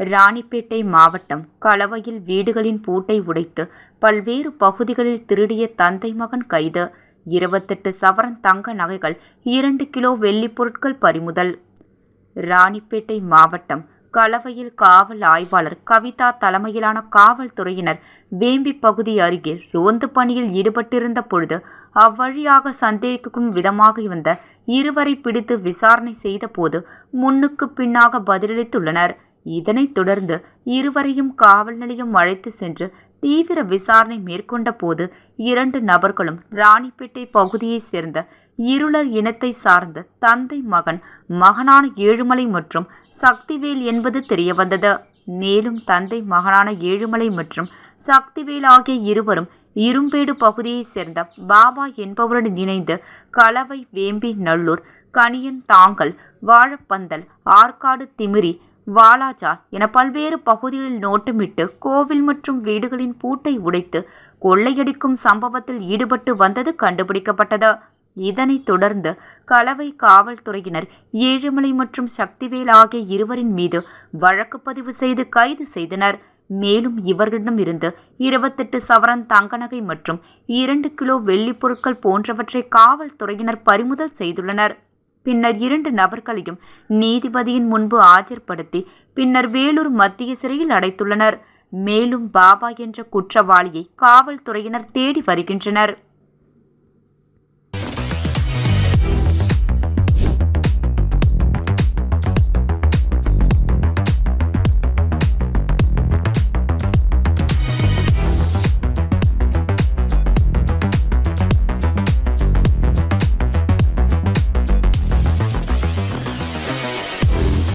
ராணிப்பேட்டை மாவட்டம் கலவையில் வீடுகளின் பூட்டை உடைத்து பல்வேறு பகுதிகளில் திருடிய தந்தை மகன் கைது. 28 சவரன் தங்க நகைகள், 2 கிலோ வெள்ளிப் பொருட்கள் பறிமுதல். ராணிப்பேட்டை மாவட்டம் கலவையில் காவல் ஆய்வாளர் கவிதா தலைமையிலான காவல்துறையினர் வேம்பி பகுதி அருகே ரோந்து பணியில் ஈடுபட்டிருந்த பொழுது அவ்வழியாக சந்தேகிக்கும் விதமாக வந்த இருவரை பிடித்து விசாரணை செய்த போது முன்னுக்கு பின்னாக பதிலளித்துள்ளனர். இதனைத் தொடர்ந்து இருவரையும் காவல் நிலையம் அழைத்து சென்று தீவிர விசாரணை மேற்கொண்ட போது 2 நபர்களும் ராணிப்பேட்டை பகுதியைச் சேர்ந்த இருளர் இனத்தை சார்ந்த தந்தை மகனான ஏழுமலை மற்றும் சக்திவேல் என்பது தெரியவந்தது. மேலும் தந்தை மகனான ஏழுமலை மற்றும் சக்திவேல் ஆகிய இருவரும் இரும்பேடு பகுதியைச் சேர்ந்த பாபா என்பவருடன் இணைந்து கலவை, வேம்பி, நல்லூர், கனியன் தாங்கல், வாழப்பந்தல், ஆற்காடு, திமிரி, வாலாஜா என பல்வேறு பகுதிகளில் நோட்டமிட்டு கோவில் மற்றும் வீடுகளின் பூட்டை உடைத்து கொள்ளையடிக்கும் சம்பவத்தில் ஈடுபட்டு வந்தது கண்டுபிடிக்கப்பட்டது. இதனைத் தொடர்ந்து கலவை காவல்துறையினர் ஏழுமலை மற்றும் சக்திவேல் ஆகிய இருவரின் மீது வழக்கு பதிவு செய்து கைது செய்தனர். மேலும் இவர்களிடமிருந்து 28 சவரன் தங்க நகை மற்றும் 2 கிலோ வெள்ளிப் பொருட்கள் போன்றவற்றை காவல்துறையினர் பறிமுதல் செய்துள்ளனர். பின்னர் 2 நபர்களையும் நீதிபதியின் முன்பு ஆஜர்படுத்தி பின்னர் வேலூர் மத்திய சிறையில் அடைத்துள்ளனர். மேலும் பாபா என்ற குற்றவாளியை காவல்துறையினர் தேடி வருகின்றனர்.